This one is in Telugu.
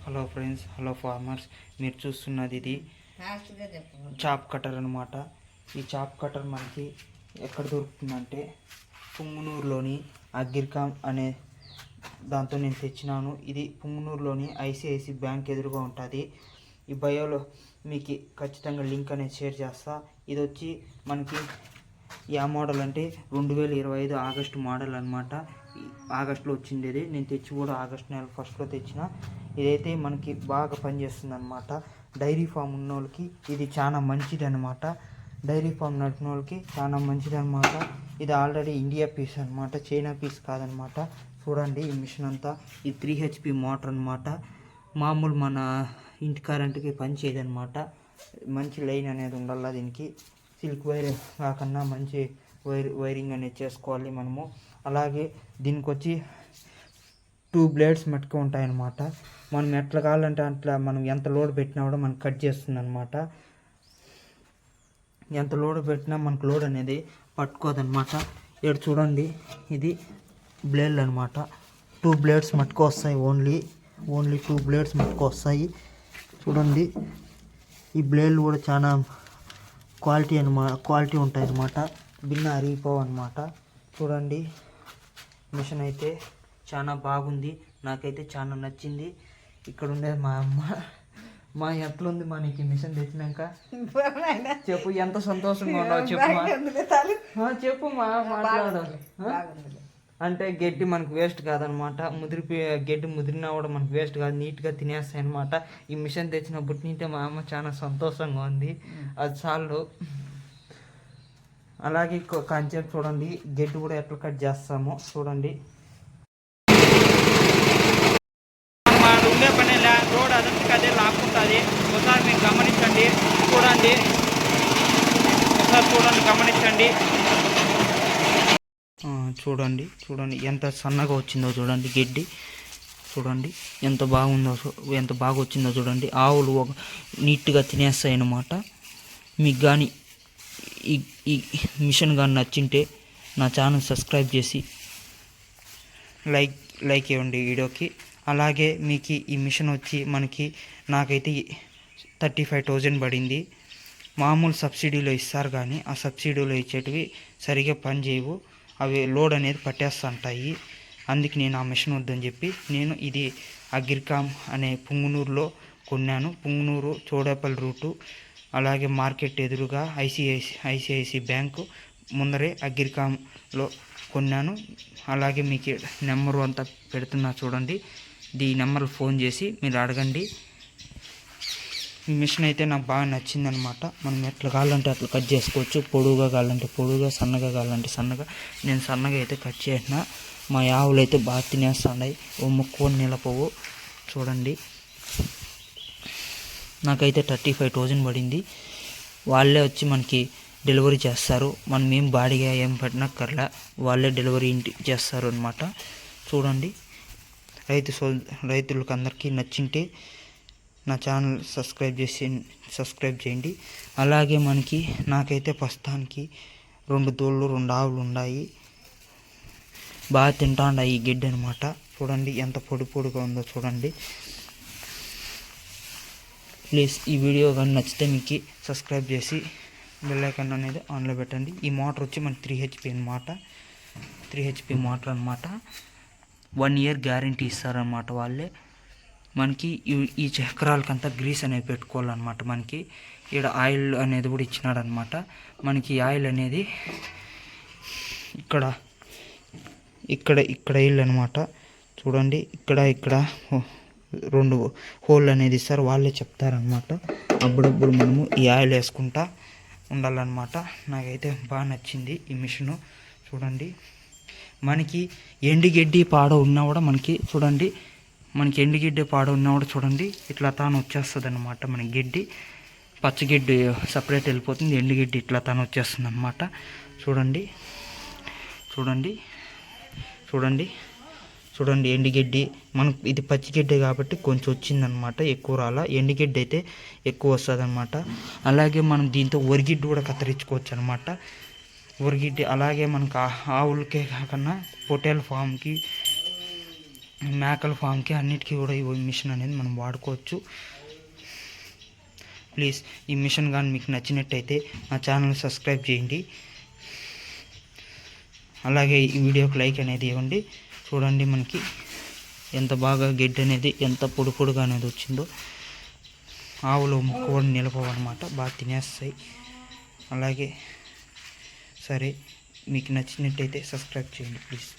Hello friends, hello farmers. మీరు చూస్తున్నది ఇది చాప్ కటర్ అనమాట. ఈ చాప్ కటర్ మనకి ఎక్కడ దొరుకుతుందంటే పుంగనూరులోని అగ్రికామ్ అనే దాంతో నేను తెచ్చినాను. ఇది పుంగనూరులోని ఐసిఐసి బ్యాంక్ ఎదురుగా ఉంటుంది. ఈ బయోలో మీకు ఖచ్చితంగా లింక్ అనేది షేర్ చేస్తా. ఇది వచ్చి మనకి యా మోడల్ అంటే 2025 ఆగస్టు మోడల్ అనమాట. ఆగస్టులో వచ్చిండేది. నేను తెచ్చి కూడా ఆగస్టు నెల ఫస్ట్లో తెచ్చిన. ఇదైతే మనకి బాగా పనిచేస్తుంది అనమాట. డైరీ ఫామ్ ఉన్న వాళ్ళకి ఇది చాలా మంచిది అనమాట. డైరీ ఫామ్ నడిపిన వాళ్ళకి చాలా మంచిది అనమాట. ఇది ఆల్రెడీ ఇండియా పీస్ అనమాట, చైనా పీస్ కాదనమాట. చూడండి ఈ మిషన్ అంతా. ఇది 3 HP మోటార్ అనమాట. మామూలు మన ఇంటి కరెంటుకి పని చేయదనమాట. మంచి లైన్ అనేది ఉండాలి దీనికి. సిల్క్ వైర్ కాకుండా మంచి వైరింగ్ అనేది చేసుకోవాలి మనము. అలాగే దీనికి వచ్చి 2 బ్లేడ్స్ మట్టుకు ఉంటాయన్నమాట. మనం ఎట్లా కావాలంటే అట్లా మనం ఎంత లోడ్ పెట్టినా కూడా మనకు కట్ చేస్తుంది అనమాట. ఎంత లోడ్ పెట్టినా మనకు లోడ్ అనేది పట్టుకోదనమాట. ఇక్కడ చూడండి, ఇది బ్లేడ్లు అనమాట. 2 బ్లేడ్స్ మట్టుకు వస్తాయి. ఓన్లీ 2 బ్లేడ్స్ మట్టుకు వస్తాయి. చూడండి, ఈ బ్లేడ్లు కూడా చాలా క్వాలిటీ ఉంటాయి అన్నమాట. బిన్న అరిగిపోవు అనమాట. చూడండి, మిషన్ అయితే చాలా బాగుంది. నాకైతే చాలా నచ్చింది. ఇక్కడ ఉండేది మా అమ్మ. మా ఎట్లుంది మనకి మిషన్ తెచ్చినాక చెప్పు, ఎంత సంతోషంగా ఉన్నావు చెప్పు మాట్లాడు. అంటే గడ్డి మనకు వేస్ట్ కాదనమాట. గడ్డి ముదిరినా కూడా మనకు వేస్ట్ కాదు, నీట్గా తినేస్తాయి అనమాట. ఈ మిషన్ తెచ్చినప్పటి నుంటే మా అమ్మ చాలా సంతోషంగా ఉంది. అది చాలు. అలాగే కాన్సెప్ట్ చూడండి, గడ్డి కూడా ఎట్లా కట్ చేస్తామో చూడండి. ఉండే పని రోడ్ అదంతా అదే లాక్కుంటుంది. ఒకసారి మీరు గమనించండి. గమనించండి. చూడండి ఎంత సన్నగా వచ్చిందో చూడండి గడ్డి. చూడండి ఎంత బాగా వచ్చిందో చూడండి. ఆవులు నీట్గా తినేస్తాయి అన్నమాట. మీకు కానీ ఈ మిషన్ కానీ నచ్చింటే నా ఛానల్ సబ్స్క్రైబ్ చేసి లైక్ ఇవ్వండి వీడియోకి. అలాగే మీకు ఈ మిషన్ వచ్చి నాకైతే 35,000 పడింది. మామూలు సబ్సిడీలో ఇస్తారు, కానీ ఆ సబ్సిడీలో ఇచ్చేటివి సరిగ్గా పని చేయవు. అవి లోడ్ అనేది పట్టేస్తుంటాయి. అందుకే నేను ఆ మిషన్ వద్దని చెప్పి నేను ఇది అగ్రికామ్ అనే పుంగనూరులో కొన్నాను. పుంగనూరు చోడేపల్లి రూటు, అలాగే మార్కెట్ ఎదురుగా ఐసిఐసి బ్యాంకు ముందరే అగ్రికామ్లో కొన్నాను. అలాగే మీకు నెంబరు అంతా పెడుతున్నా చూడండి. ఈ నెంబర్ ఫోన్ చేసి మీరు అడగండి. ఈ మిషన్ అయితే నాకు బాగా నచ్చిందనమాట. మనం ఎట్లా కావాలంటే అట్లా కట్ చేసుకోవచ్చు. పొడుగుగా కావాలంటే పొడుగుగా, సన్నగా కావాలంటే సన్నగా. నేను సన్నగా అయితే కట్ చేసిన. మా ఆవులు అయితే బాగా తినేస్తున్నాయి. ఓ ముక్కు నిలపవు. చూడండి, నాకైతే 35,000 పడింది. వాళ్ళే వచ్చి మనకి డెలివరీ చేస్తారు. మనం ఏం బాడీగా ఏం పెట్టనక్కర్లా, వాళ్ళే డెలివరీ ఇంటికి చేస్తారు అనమాట. చూడండి, రైతులకు అందరికీ నచ్చింటే నా ఛానల్ సబ్స్క్రైబ్ చేయండి. అలాగే నాకైతే ప్రస్తుతానికి 2 దూళ్ళు 2 ఆవులు ఉన్నాయి. బాగా తింటాండాయి ఈ గిడ్డ అనమాట. చూడండి ఎంత పొడిగా ఉందో చూడండి. ప్లీజ్ ఈ వీడియో కానీ నచ్చితే మీకు సబ్స్క్రైబ్ చేసి బెల్ ఐకాన్ అనేది ఆన్లో పెట్టండి. ఈ మోటార్ వచ్చి మనకి 3 HP అనమాట. 3 HP మోటార్ అనమాట. 1 ఇయర్ గ్యారంటీ ఇస్తారనమాట వాళ్ళే. మనకి ఈ చక్రాలకంతా గ్రీస్ అనేది పెట్టుకోవాలన్నమాట. మనకి ఇక్కడ ఆయిల్ అనేది కూడా ఇచ్చినాడనమాట. మనకి ఆయిల్ అనేది ఇక్కడ ఆయిల్ అనమాట. చూడండి, ఇక్కడ 2 హోల్ అనేది ఇస్తారు, వాళ్ళే చెప్తారనమాట. అప్పుడప్పుడు మనము ఈ ఆయిల్ వేసుకుంటా ఉండాలన్నమాట. నాకైతే బాగా నచ్చింది ఈ మిషను. చూడండి, మనకి ఎండుగడ్డి పాడ ఉన్నా కూడా చూడండి, ఎండుగడ్డి పాడ ఉన్నా కూడా చూడండి ఇట్లా తాను వచ్చేస్తుంది అనమాట. మనకి గడ్డి పచ్చగడ్డి సపరేట్ వెళ్ళిపోతుంది, ఎండుగడ్డి ఇట్లా తాను వచ్చేస్తుంది అనమాట. చూడండి ఎండుగడ్డి మనకు ఇది పచ్చిగడ్డి కాబట్టి కొంచెం వచ్చిందనమాట, ఎక్కువ రాలా. ఎండుగడ్డి అయితే ఎక్కువ వస్తుంది అనమాట. అలాగే మనం దీంతో వరిగిడ్డి కూడా కత్తిరించుకోవచ్చు అనమాట. వరిగిడ్డి అలాగే మనకు ఆవులకే కాకుండా పొట్టేల ఫామ్కి మేకల ఫామ్కి అన్నిటికీ కూడా ఈ మిషన్ అనేది మనం వాడుకోవచ్చు. ప్లీజ్ ఈ మిషన్ కానీ మీకు నచ్చినట్టయితే నా ఛానల్ సబ్స్క్రైబ్ చేయండి. అలాగే ఈ వీడియోకి లైక్ అనేది ఇవ్వండి. చూడండి మనకి ఎంత బాగా గడ్డి అనేది ఎంత పొడి పొడిగా అనేది వచ్చిందో. ఆవులు ముక్క కూడా నిలపవన్నమాట, బాగా తినేస్తాయి. అలాగే సరే, మీకు నచ్చినట్టయితే సబ్స్క్రైబ్ చేయండి ప్లీజ్.